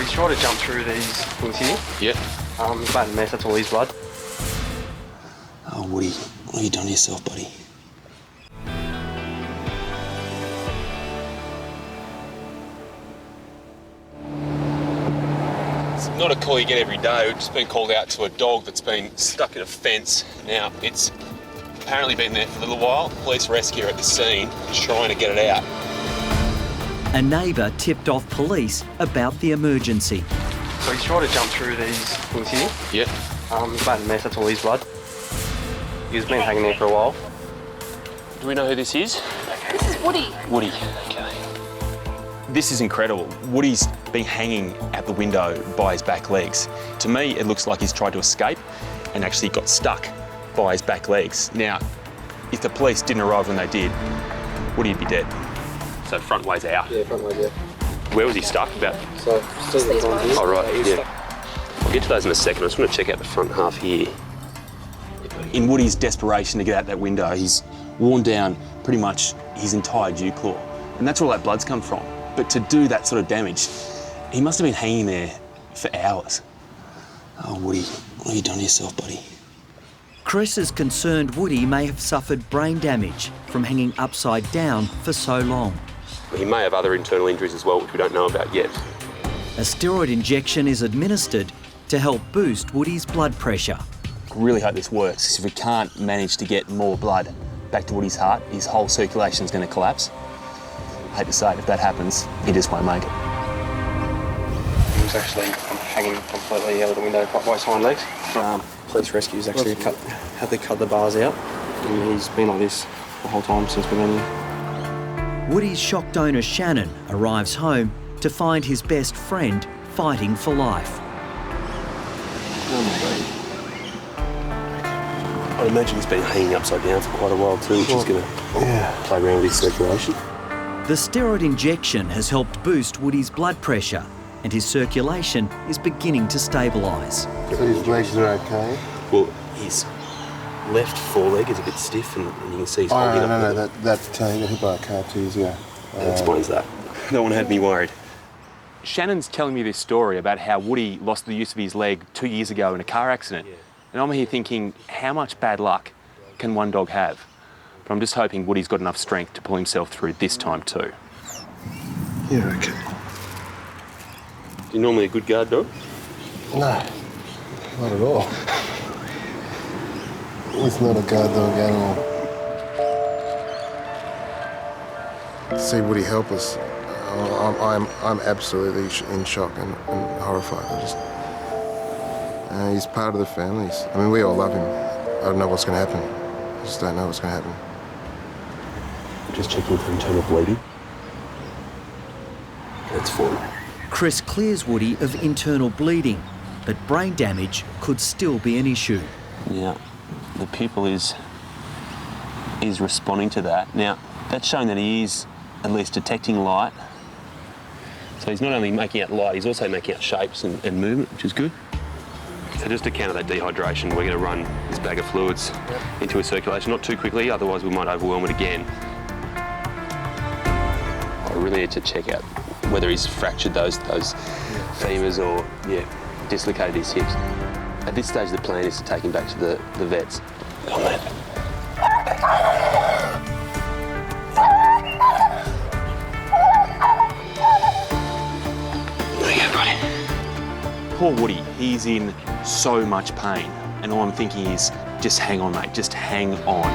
he's tried to jump through these things here. Yep. He's made a mess, that's all his blood. Oh, Woody, what have you done to yourself, buddy? It's not a call you get every day. We've just been called out to a dog that's been stuck in a fence. Now, it's apparently been there for a little while. Police rescue are at the scene, trying to get it out. A neighbour tipped off police about the emergency. So he's tried to jump through these things here. Yep. He's made a mess, that's all his blood. He's been hanging there for a while. Do we know who this is? This is Woody. Woody. Okay. This is incredible. Woody's been hanging at the window by his back legs. To me, it looks like he's tried to escape and actually got stuck by his back legs. Now, if the police didn't arrive when they did, Woody'd be dead. So front way's out. Yeah, front way, yeah. Where was he stuck? About? So, still the front here. Oh, right, yeah. I'll get to those in a second. I just want to check out the front half here. In Woody's desperation to get out that window, he's worn down pretty much his entire dew claw. And that's where all that blood's come from. But to do that sort of damage, he must have been hanging there for hours. Oh, Woody, what have you done to yourself, buddy? Chris is concerned Woody may have suffered brain damage from hanging upside down for so long. He may have other internal injuries as well, which we don't know about yet. A steroid injection is administered to help boost Woody's blood pressure. I really hope this works, because if we can't manage to get more blood back to Woody's heart, his whole circulation's going to collapse. I hate to say it, if that happens, he just won't make it. He was actually hanging completely out of the window by his hind legs. Police rescues actually had to cut the bars out, and he's been like this the whole time since we've been here. Woody's shocked owner Shannon arrives home to find his best friend fighting for life. I'd imagine he's been hanging upside down for quite a while too, which is going to play around with his circulation. The steroid injection has helped boost Woody's blood pressure, and his circulation is beginning to stabilise. So his legs are okay? Well, his left foreleg is a bit stiff, and you can see he's holding up. No, that's hit by a car 2 years ago. That explains that. No one had me worried. Shannon's telling me this story about how Woody lost the use of his leg 2 years ago in a car accident. And I'm here thinking, how much bad luck can one dog have? But I'm just hoping Woody's got enough strength to pull himself through this time too. Yeah, okay. You normally a good guard dog? No, not at all. He's not a guard dog animal. To see Woody help us, I'm absolutely in shock and horrified. He's part of the family. I mean, we all love him. I don't know what's going to happen. I just don't know what's going to happen. Just checking for internal bleeding. That's fine. Chris clears Woody of internal bleeding, but brain damage could still be an issue. Yeah, the pupil is responding to that. Now, that's showing that he is at least detecting light. So he's not only making out light, he's also making out shapes and movement, which is good. So just to counter that dehydration, we're going to run this bag of fluids into his circulation, not too quickly, otherwise we might overwhelm it again. I really need to check out whether he's fractured those femurs or, dislocated his hips. At this stage, the plan is to take him back to the vets. Come on, mate. There you go, buddy. Poor Woody, he's in so much pain, and all I'm thinking is, just hang on, mate, just hang on.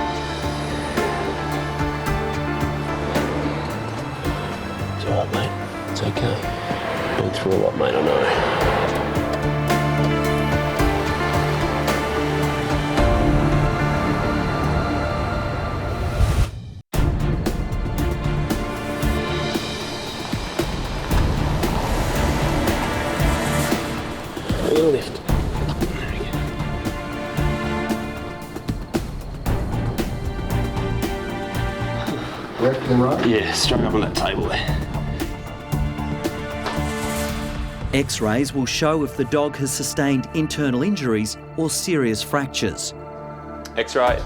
It's all right, mate, it's okay. Been through a lot, mate, I know. A little lift. There we go. Left and right? Yeah, straight up on that table there. X-rays will show if the dog has sustained internal injuries or serious fractures. X-ray.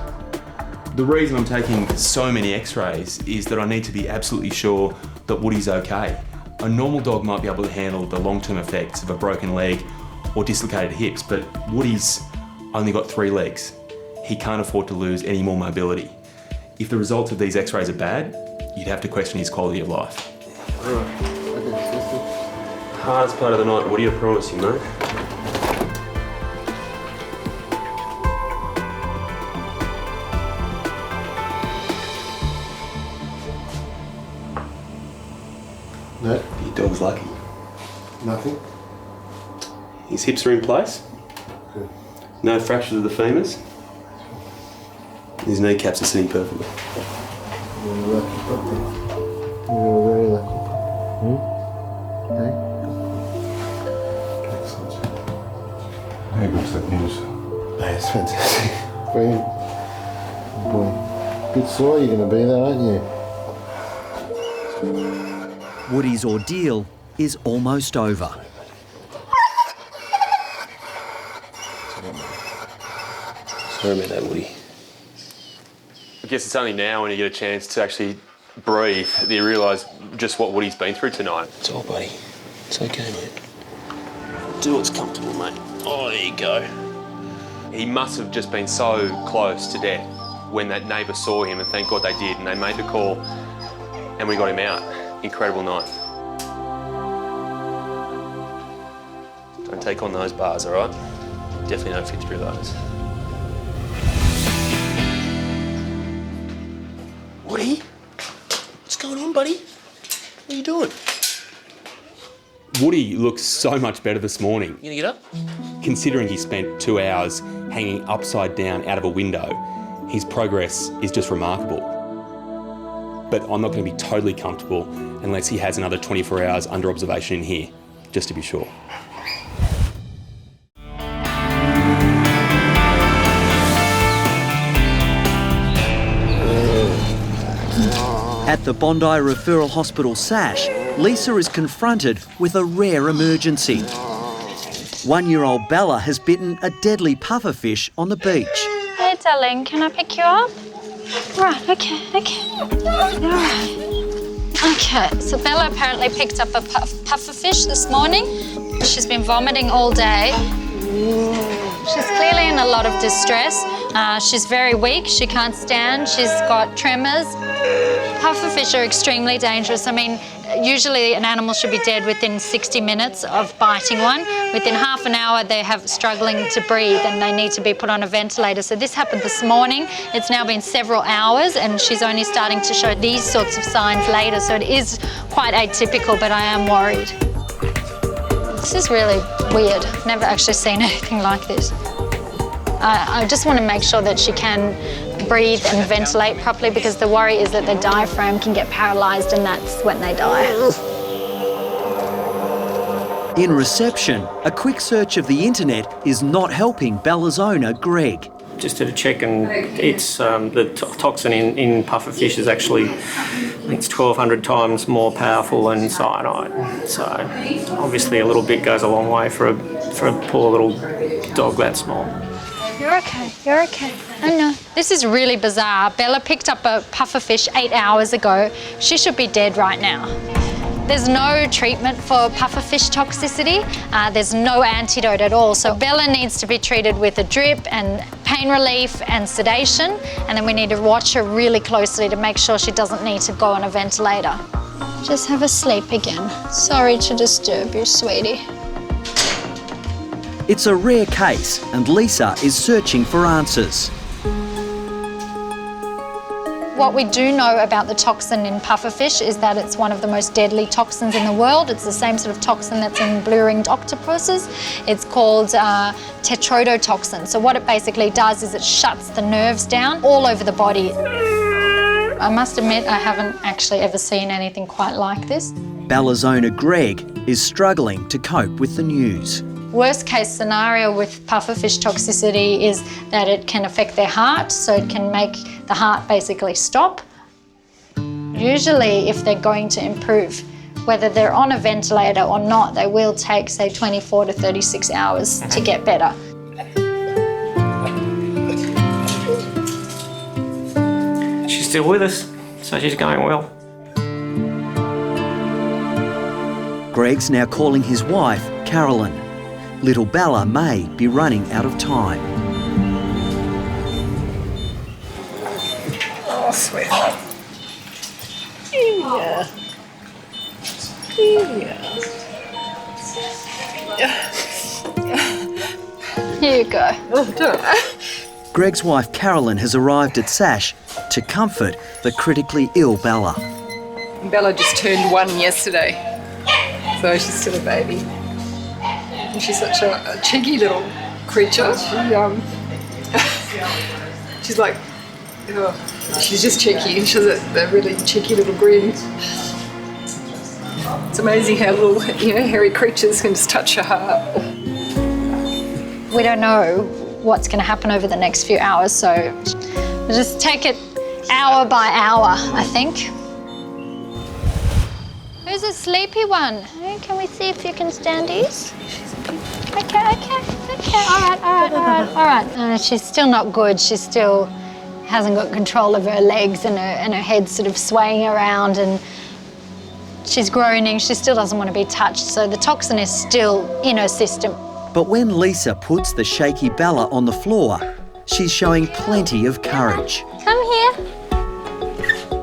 The reason I'm taking so many X-rays is that I need to be absolutely sure that Woody's okay. I A normal dog might be able to handle the long-term effects of a broken leg or dislocated hips, but Woody's only got 3 legs. He can't afford to lose any more mobility. If the results of these x-rays are bad, you'd have to question his quality of life. Hardest part of the night, Woody, I promise you, mate. No, Your dog's lucky. nothing. His hips are in place. Good. No fractures of the femurs. His kneecaps are sitting perfectly. You're a lucky puppy. You're a very lucky puppy. Hey? Excellent. How good's that news? That's fantastic. Brilliant. Boy, bit sore you're going to be though, aren't you? Woody's ordeal is almost over. Sorry about that, Woody. I guess it's only now when you get a chance to actually breathe that you realise just what Woody's been through tonight. It's all, buddy. It's okay, mate. Do what's comfortable, mate. Oh, there you go. He must have just been so close to death when that neighbour saw him, and thank God they did, and they made the call and we got him out. Incredible night. Don't take on those bars, all right? Definitely don't fit through those. Woody? What's going on, buddy? What are you doing? Woody looks so much better this morning. You gonna get up? Considering he spent 2 hours hanging upside down out of a window, his progress is just remarkable. But I'm not going to be totally comfortable unless he has another 24 hours under observation in here, just to be sure. At the Bondi Referral Hospital SASH, Lisa is confronted with a rare emergency. 1-year-old Bella has bitten a deadly pufferfish on the beach. Hey, darling, can I pick you up? Right, okay. All right. Okay, so Bella apparently picked up a pufferfish this morning. She's been vomiting all day. She's clearly in a lot of distress. She's very weak, she can't stand, she's got tremors. Pufferfish are extremely dangerous. I mean, usually an animal should be dead within 60 minutes of biting one. Within half an hour, they have struggling to breathe and they need to be put on a ventilator. So this happened this morning. It's now been several hours and she's only starting to show these sorts of signs later. So it is quite atypical, but I am worried. This is really weird. I've never actually seen anything like this. I just want to make sure that she can breathe and ventilate properly because the worry is that the diaphragm can get paralysed and that's when they die. In reception, a quick search of the internet is not helping Bella's owner, Greg. Just did a check and it's the toxin in pufferfish is actually, I think it's 1,200 times more powerful than cyanide. So obviously a little bit goes a long way for a poor little dog that small. You're okay, you're okay. I know. This is really bizarre. Bella picked up a pufferfish 8 hours ago. She should be dead right now. There's no treatment for pufferfish toxicity. There's no antidote at all. So Bella needs to be treated with a drip and pain relief and sedation. And then we need to watch her really closely to make sure she doesn't need to go on a ventilator. Just have a sleep again. Sorry to disturb you, sweetie. It's a rare case and Lisa is searching for answers. What we do know about the toxin in pufferfish is that it's one of the most deadly toxins in the world. It's the same sort of toxin that's in blue-ringed octopuses. It's called tetrodotoxin. So what it basically does is it shuts the nerves down all over the body. I must admit I haven't actually ever seen anything quite like this. Bella's owner, Greg, is struggling to cope with the news. Worst case scenario with pufferfish toxicity is that it can affect their heart, so it can make the heart basically stop. Usually if they're going to improve, whether they're on a ventilator or not, they will take, say, 24 to 36 hours to get better. She's still with us, so she's going well. Greg's now calling his wife, Carolyn. Little Bella may be running out of time. Oh, sweetheart. Yeah. Here you go. Greg's wife, Carolyn, has arrived at Sash to comfort the critically ill Bella. Bella just turned 1 yesterday, so she's still a baby. And she's such a cheeky little creature. She's like, she's just cheeky. She has a really cheeky little grin. It's amazing how little, hairy creatures can just touch your heart. We don't know what's going to happen over the next few hours, so we'll just take it hour by hour, I think. Who's a sleepy one? Hey, can we see if you can stand these? Okay. All right. She's still not good. She still hasn't got control of her legs, and her head's sort of swaying around, and she's groaning. She still doesn't want to be touched, so the toxin is still in her system. But when Lisa puts the shaky Bella on the floor, she's showing plenty of courage. Come here.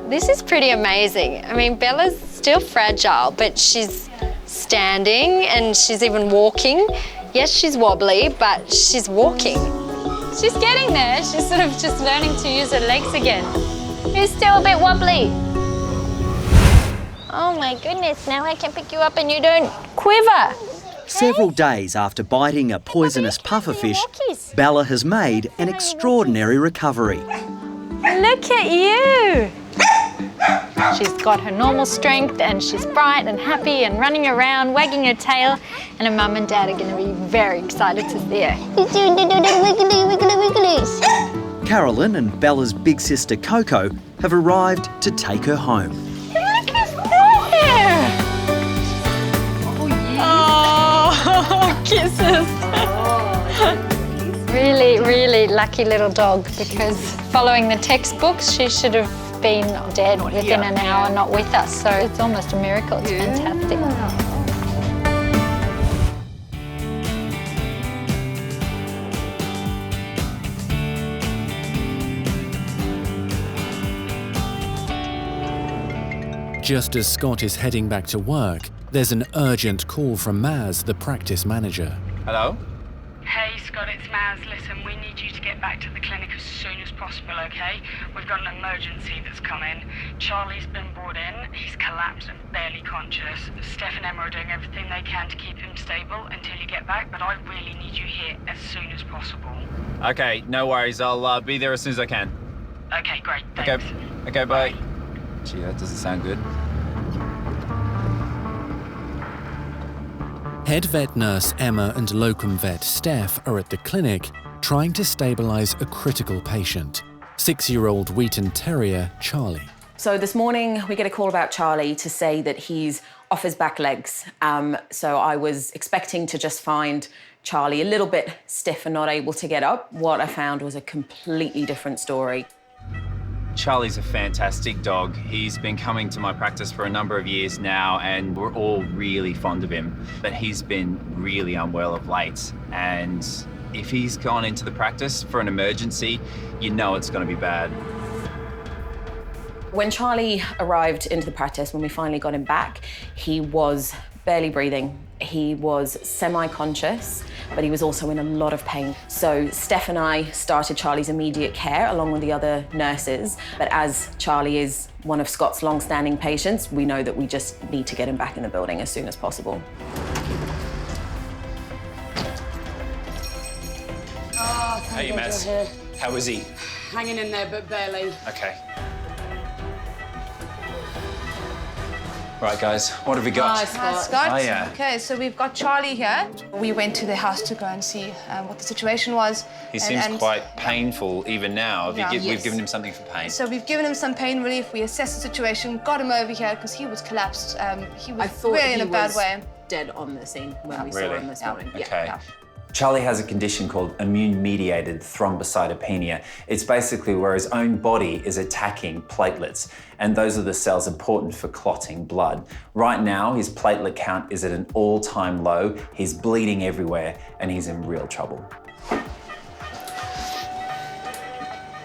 This is pretty amazing. I mean, Bella's still fragile, but she's standing and she's even walking. Yes, she's wobbly, but she's walking. She's getting there. She's sort of just learning to use her legs again. She's still a bit wobbly. Oh my goodness, now I can pick you up and you don't quiver. Several days after biting a poisonous pufferfish, Bella has made an extraordinary recovery. Look at you. She's got her normal strength and she's bright and happy and running around, wagging her tail, and her mum and dad are going to be very excited to see her. She's doing wiggly, wiggly, wigglies. Carolyn and Bella's big sister Coco have arrived to take her home. Look at there! Oh, kisses. Really, really lucky little dog, because following the textbooks, she should have been dead within an hour, not with us. So it's almost a miracle. It's fantastic. Just as Scott is heading back to work, there's an urgent call from Maz, the practice manager. Hello? Hey Scott, it's Maz. Listen, we need you to get back to the clinic as soon as possible, okay? We've got an emergency that's come in. Charlie's been brought in. He's collapsed and barely conscious. Steph and Emma are doing everything they can to keep him stable until you get back, but I really need you here as soon as possible. Okay, no worries. I'll be there as soon as I can. Okay, great. Thanks. Okay, bye. Gee, that doesn't sound good. Head vet nurse Emma and locum vet Steph are at the clinic trying to stabilise a critical patient, 6-year-old Wheaton Terrier Charlie. So this morning we get a call about Charlie to say that he's off his back legs. So I was expecting to just find Charlie a little bit stiff and not able to get up. What I found was a completely different story. Charlie's a fantastic dog. He's been coming to my practice for a number of years now, and we're all really fond of him. But he's been really unwell of late, and if he's gone into the practice for an emergency, you know it's going to be bad. When Charlie arrived into the practice, when we finally got him back, he was barely breathing. He was semi-conscious, but he was also in a lot of pain. So Steph and I started Charlie's immediate care along with the other nurses. But as Charlie is one of Scott's long-standing patients, we know that we just need to get him back in the building as soon as possible. Oh, hey, Maz. How is he? Hanging in there, but barely. Okay. Right, guys, what have we got? Hi, Scott. Oh, yeah. Okay, so we've got Charlie here. We went to the house to go and see what the situation was. He seems quite painful even now. We've given him something for pain. So we've given him some pain relief. We assessed the situation, got him over here because he was collapsed. He was really in a bad way. Dead on the scene when we saw him this morning. Okay. Charlie has a condition called immune-mediated thrombocytopenia. It's basically where his own body is attacking platelets, and those are the cells important for clotting blood. Right now, his platelet count is at an all-time low, he's bleeding everywhere, and he's in real trouble.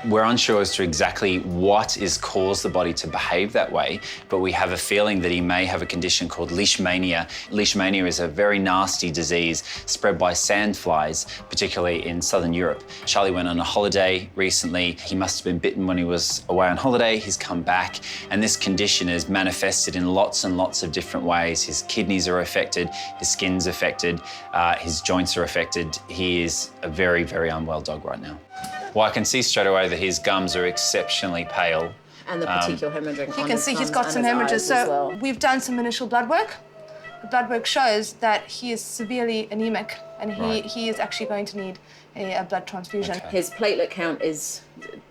We're unsure as to exactly what has caused the body to behave that way, but we have a feeling that he may have a condition called leishmania. Leishmania is a very nasty disease spread by sandflies, particularly in southern Europe. Charlie went on a holiday recently. He must have been bitten when he was away on holiday. He's come back, and this condition is manifested in lots and lots of different ways. His kidneys are affected, his skin's affected, his joints are affected. He is a very, very unwell dog right now. Well, I can see straight away that his gums are exceptionally pale. And the petechial hemorrhaging. You can see he's got some hemorrhages. So we've done some initial blood work. The blood work shows that he is severely anemic, and he is actually going to need a blood transfusion. Okay. His platelet count is,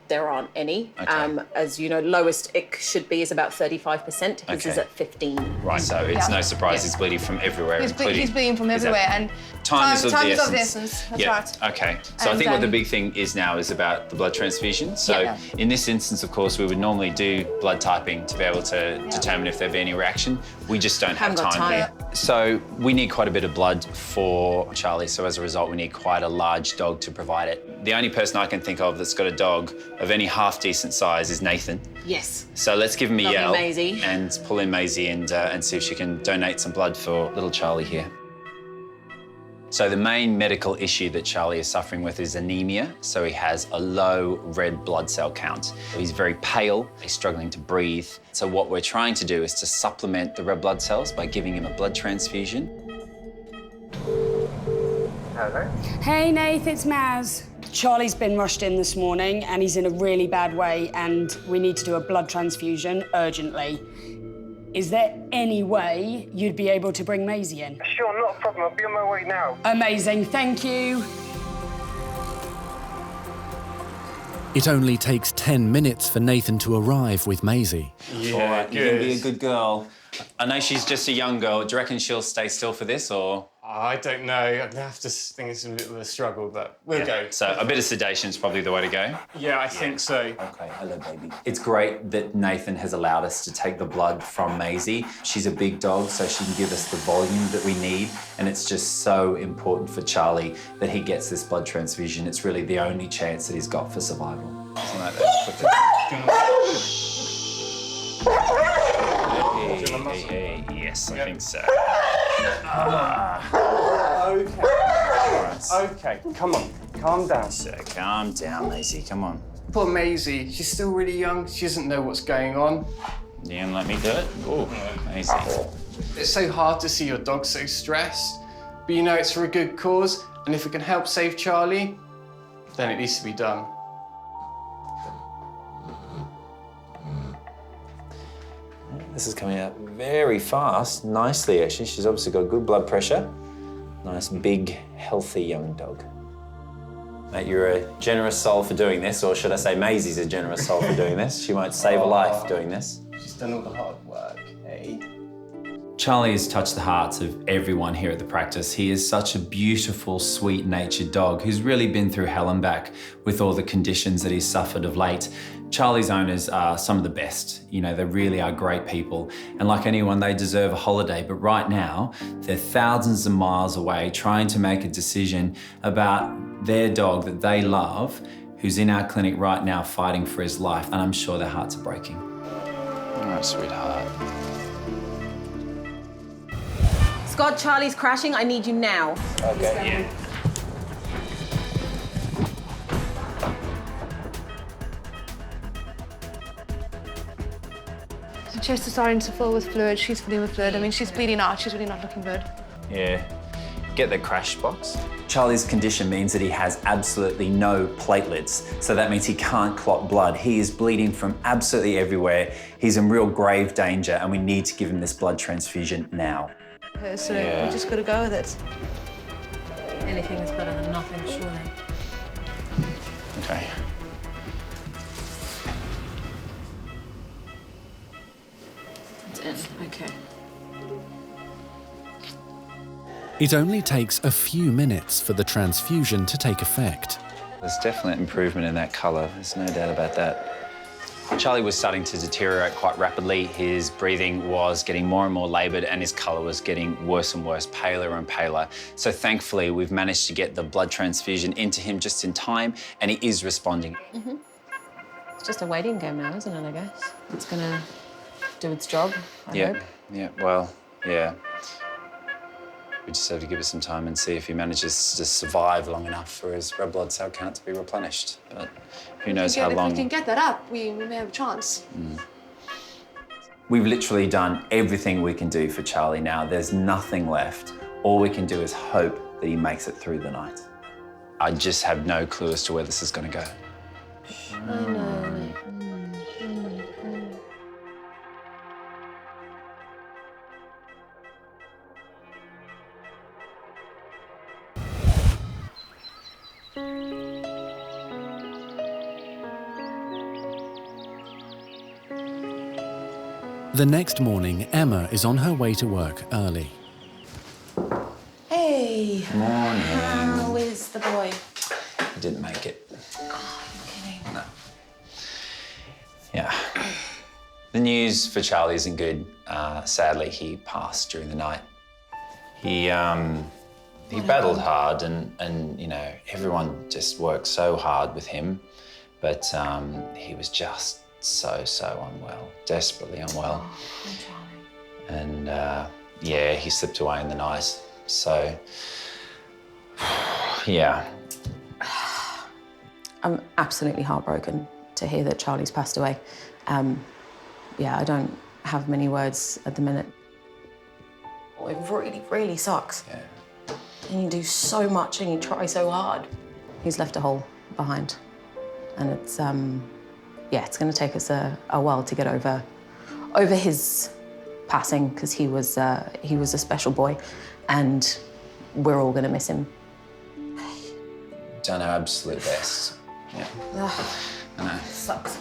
there aren't any. Okay. As you know, lowest it should be is about 35%. His is at 15. Right, so it's no surprise he's bleeding from everywhere, He's bleeding from everywhere, and time is of the essence. essence. That's right. Okay. So I think what the big thing is now is about the blood transfusion. So in this instance, of course, we would normally do blood typing to be able to determine if there'd be any reaction. We just don't have time here. So we need quite a bit of blood for Charlie. So as a result, we need quite a large dog to provide it. The only person I can think of that's got a dog of any half decent size is Nathan. Yes. So let's give him a yell Maisie. and pull in Maisie and see if she can donate some blood for little Charlie here. So the main medical issue that Charlie is suffering with is anemia. So he has a low red blood cell count. He's very pale, he's struggling to breathe. So what we're trying to do is to supplement the red blood cells by giving him a blood transfusion. Hello? Hey, Nath, it's Maz. Charlie's been rushed in this morning and he's in a really bad way and we need to do a blood transfusion urgently. Is there any way you'd be able to bring Maisie in? Sure, not a problem. I'll be on my way now. Amazing, thank you. It only takes 10 minutes for Nathan to arrive with Maisie. Yeah, all right, you're gonna be a good girl. I know she's just a young girl. Do you reckon she'll stay still for this, or...? I don't know. I'm gonna have to think it's a bit of a struggle, but we'll go. So a bit of sedation is probably the way to go? Yeah, I think so. Okay, hello, baby. It's great that Nathan has allowed us to take the blood from Maisie. She's a big dog, so she can give us the volume that we need, and it's just so important for Charlie that he gets this blood transfusion. It's really the only chance that he's got for survival. Something like that. Hey, yes, I think so. Okay, come on, calm down. So calm down, Maisie, come on. Poor Maisie, she's still really young. She doesn't know what's going on. You gonna let me do it? Oh, Maisie. It's so hard to see your dog so stressed, but you know it's for a good cause, and if it can help save Charlie, then it needs to be done. This is coming out very fast, nicely actually. She's obviously got good blood pressure. Nice, big, healthy young dog. Mate, you're a generous soul for doing this, or should I say Maisie's a generous soul for doing this. She might save a life doing this. She's done all the hard work, hey? Charlie has touched the hearts of everyone here at the practice. He is such a beautiful, sweet-natured dog who's really been through hell and back with all the conditions that he's suffered of late. Charlie's owners are some of the best. You know, they really are great people. And like anyone, they deserve a holiday. But right now, they're thousands of miles away trying to make a decision about their dog that they love, who's in our clinic right now fighting for his life. And I'm sure their hearts are breaking. All right, sweetheart. Scott, Charlie's crashing. I need you now. Okay. Yeah. The chest is starting to fill with fluid. She's filling with fluid. I mean, she's bleeding out. She's really not looking good. Yeah. Get the crash box. Charlie's condition means that he has absolutely no platelets. So that means he can't clot blood. He is bleeding from absolutely everywhere. He's in real grave danger and we need to give him this blood transfusion now. So we just got to go with it. Anything is better than nothing, surely. Okay. It's in, okay. It only takes a few minutes for the transfusion to take effect. There's definitely improvement in that colour, there's no doubt about that. Charlie was starting to deteriorate quite rapidly. His breathing was getting more and more laboured and his colour was getting worse and worse, paler and paler. So thankfully, we've managed to get the blood transfusion into him just in time and he is responding. It's just a waiting game now, isn't it, I guess? It's gonna do its job, I hope. Yeah, well, yeah. We just have to give it some time and see if he manages to survive long enough for his red blood cell count to be replenished. But who knows how long. If we can get that up, we may have a chance. We've literally done everything we can do for Charlie now. There's nothing left. All we can do is hope that he makes it through the night. I just have no clue as to where this is going to go. I know. The next morning, Emma is on her way to work early. Hey. Morning. How is the boy? He didn't make it. Oh, you're kidding. No. Yeah. The news for Charlie isn't good. Sadly, he passed during the night. He battled hard and, you know, everyone just worked so hard with him, but he was just so unwell, desperately unwell. Oh, and yeah, he slipped away in the night. So, yeah. I'm absolutely heartbroken to hear that Charlie's passed away. Yeah, I don't have many words at the minute. Oh, it really, really sucks. Yeah. And you do so much and you try so hard. He's left a hole behind. And it's, yeah, it's going to take us a while to get over his passing, because he was a special boy, and we're all going to miss him. Done our absolute best. Yeah. I know. Sucks.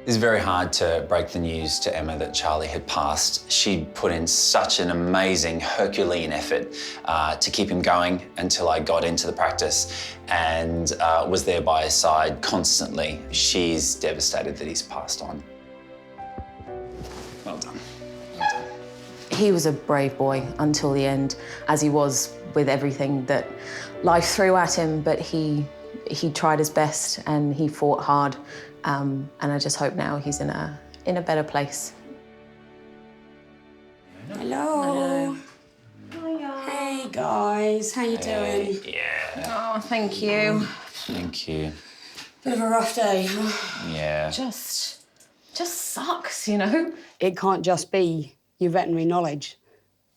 It's very hard to break the news to Emma that Charlie had passed. She'd put in such an amazing Herculean effort to keep him going until I got into the practice and was there by his side constantly. She's devastated that he's passed on. Well done. Well done. He was a brave boy until the end, as he was with everything that life threw at him, but he tried his best and he fought hard. And I just hope now he's in a better place. Hello. Hey guys, how you doing? Yeah. Oh, thank you. Thank you. Bit of a rough day. Yeah. Just sucks, you know? It can't just be your veterinary knowledge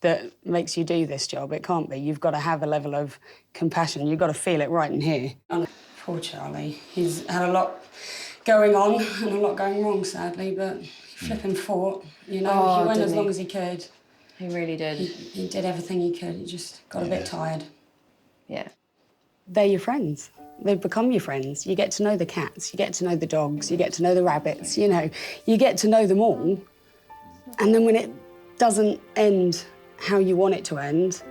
that makes you do this job. It can't be. You've got to have a level of compassion. You've got to feel it right in here. Poor Charlie. He's had a lot going on and a lot going wrong, sadly, but he flipping fought. You know, he went as long as he could. He really did. He did everything he could. He just got a bit tired. Yeah. They're your friends. They've become your friends. You get to know the cats, you get to know the dogs, you get to know the rabbits, you know. You get to know them all. And then when it doesn't end how you want it to end,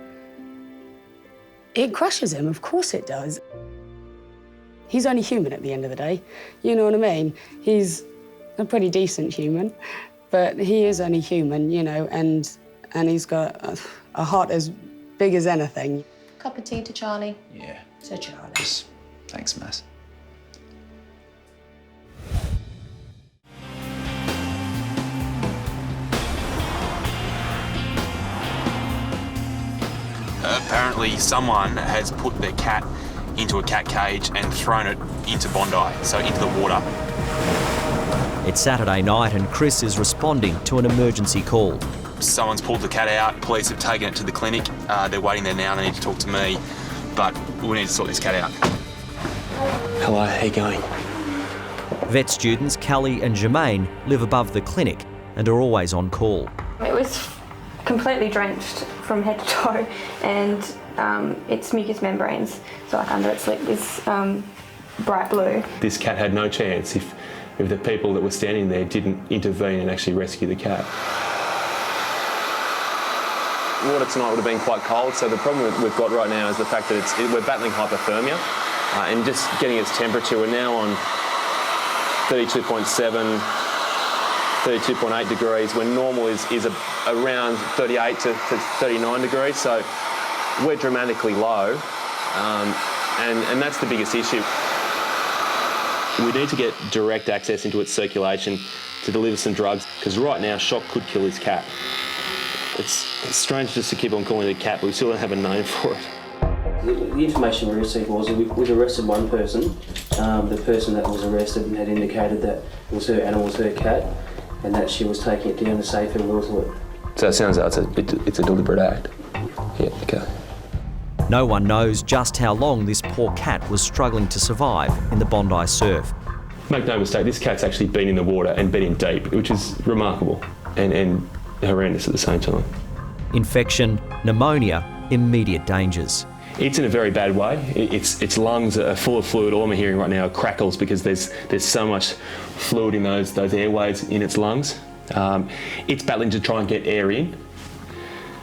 it crushes him, of course it does. He's only human at the end of the day, you know what I mean? He's a pretty decent human, but he is only human, you know, and he's got a heart as big as anything. Cup of tea to Charlie. Yeah. To Charlie. Yes. Thanks, Mass. Apparently someone has put their cat into a cat cage and thrown it into Bondi, so into the water. It's Saturday night and Chris is responding to an emergency call. Someone's pulled the cat out, police have taken it to the clinic. They're waiting there now, they need to talk to me, but we need to sort this cat out. Hello, how you going? Vet students Callie and Jermaine live above the clinic and are always on call. It was completely drenched from head to toe, and its mucous membranes, so like under its lip, is bright blue. This cat had no chance if the people that were standing there didn't intervene and actually rescue the cat. water tonight would have been quite cold, so the problem we've got right now is the fact that we're battling hypothermia and just getting its temperature. We're now on 32.7, 32.8 degrees, when normal is around 38 to 39 degrees, so we're dramatically low, and that's the biggest issue. We need to get direct access into its circulation to deliver some drugs, because right now shock could kill this cat. It's strange just to keep on calling it a cat, but we still don't have a name for it. The information we received was that we'd arrested one person. The person that was arrested had indicated that it was her animal, was her cat, and that she was taking it down to safe and Northwood. So it sounds like it's a deliberate act. Yeah, okay. No one knows just how long this poor cat was struggling to survive in the Bondi surf. Make no mistake, this cat's actually been in the water and been in deep, which is remarkable and horrendous at the same time. Infection, pneumonia, immediate dangers. It's in a very bad way. Its lungs are full of fluid. All I'm hearing right now are crackles because there's so much fluid in those airways in its lungs. It's battling to try and get air in,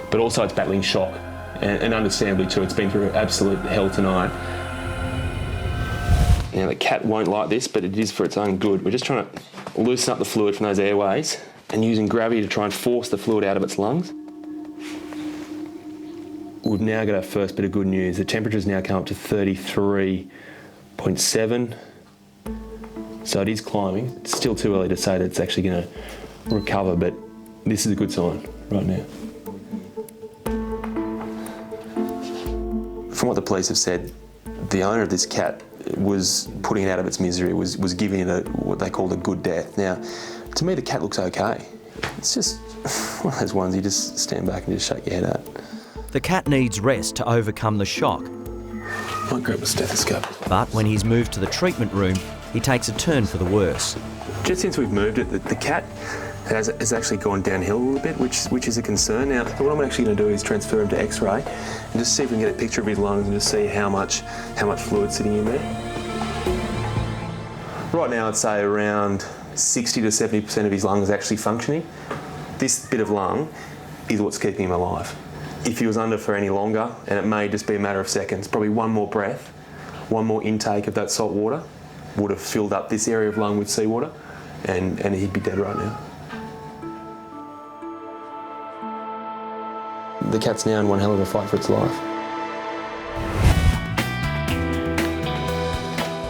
but also it's battling shock. And understandably too, it's been through absolute hell tonight. Now the cat won't like this, but it is for its own good. We're just trying to loosen up the fluid from those airways and using gravity to try and force the fluid out of its lungs. We've now got our first bit of good news. The temperature's now come up to 33.7. So it is climbing. It's still too early to say that it's actually going to recover, but this is a good sign right now. From what the police have said, the owner of this cat was putting it out of its misery, was giving it what they called a good death. Now, to me, the cat looks okay. It's just one of those ones you just stand back and just shake your head at. The cat needs rest to overcome the shock. Might grab a stethoscope. But when he's moved to the treatment room, he takes a turn for the worse. Just since we've moved it, the cat has actually gone downhill a little bit, which is a concern. Now, what I'm actually going to do is transfer him to X-ray and just see if we can get a picture of his lungs and just see how much fluid's sitting in there. Right now, I'd say around 60 to 70% of his lungs are actually functioning. This bit of lung is what's keeping him alive. If he was under for any longer, and it may just be a matter of seconds, probably one more breath, one more intake of that salt water would have filled up this area of lung with seawater, and he'd be dead right now. The cat's now in one hell of a fight for its life.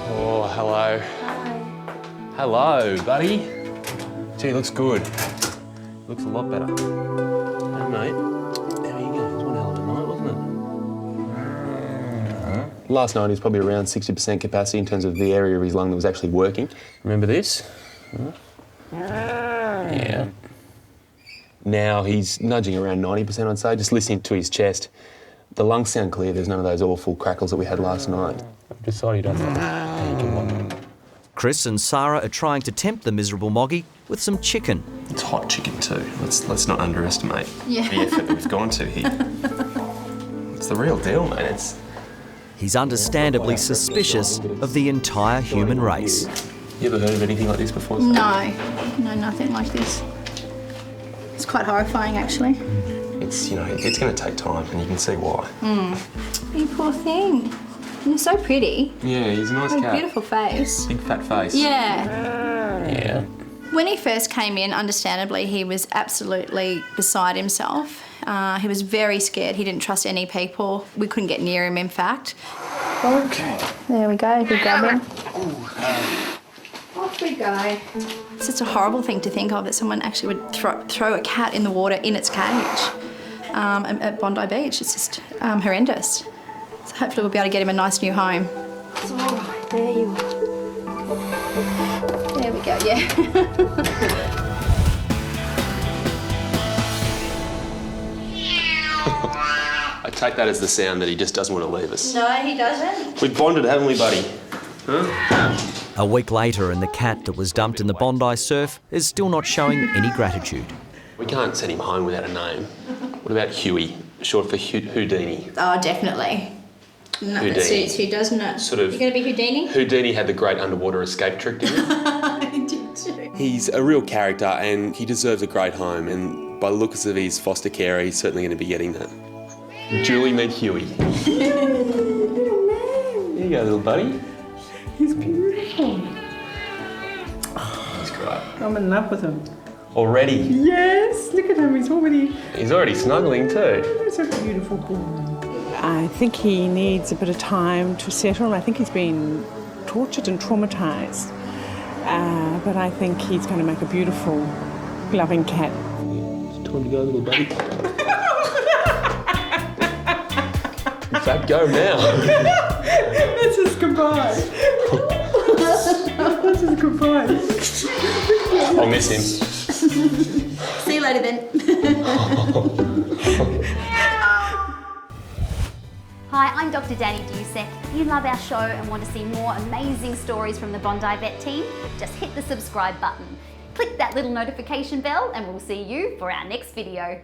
Oh, hello. Hi. Hello, buddy. Gee, looks good. Looks a lot better. Hey, mate. How you going? It was one hell of a night, wasn't it? Last night he was probably around 60% capacity in terms of the area of his lung that was actually working. Remember this? Yeah. Now he's nudging around 90%, I'd say, just listening to his chest. The lungs sound clear, there's none of those awful crackles that we had last night. I've decided you don't. Chris and Sarah are trying to tempt the miserable Moggy with some chicken. It's hot chicken too. Let's not underestimate the effort that we've gone to here. It's the real deal, mate. He's understandably suspicious of the entire human race. You ever heard of anything like this before? No, nothing like this. It's quite horrifying, actually. It's going to take time, and you can see why. You poor thing. You're so pretty. Yeah, he's a nice cat. Beautiful face. Big fat face. Yeah. Yeah. When he first came in, understandably, he was absolutely beside himself. He was very scared. He didn't trust any people. We couldn't get near him, in fact. Okay. There we go. We grab him. Off we go. It's just a horrible thing to think of, that someone actually would throw a cat in the water in its cage at Bondi Beach. It's just horrendous. So hopefully we'll be able to get him a nice new home. It's all right. There you are. There we go, yeah. I take that as the sound that he just doesn't want to leave us. No, he doesn't. We've bonded, haven't we, buddy? Huh? A week later, and the cat that was dumped in the Bondi surf is still not showing any gratitude. We can't send him home without a name. What about Huey, short for Houdini? Oh, definitely. No, Houdini. that suits you, doesn't it? Sort of. You going to be Houdini? Houdini had the great underwater escape trick, didn't he? I did too. He's a real character and he deserves a great home, and by the looks of his foster carer, he's certainly going to be getting that. Julie, meet Huey. There you go, little buddy. He's beautiful. He's great. I'm in love with him. Already? Yes, look at him, he's already snuggling too. He's a beautiful boy. I think he needs a bit of time to settle. I think he's been tortured and traumatised. But I think he's going to make a beautiful, loving cat. It's time to go, little buddy. In fact, go now. That's his goodbye. That's his goodbye. I'll miss him. See you later then. Hi, I'm Dr. Danny Dusek. If you love our show and want to see more amazing stories from the Bondi Vet team, just hit the subscribe button. Click that little notification bell and we'll see you for our next video.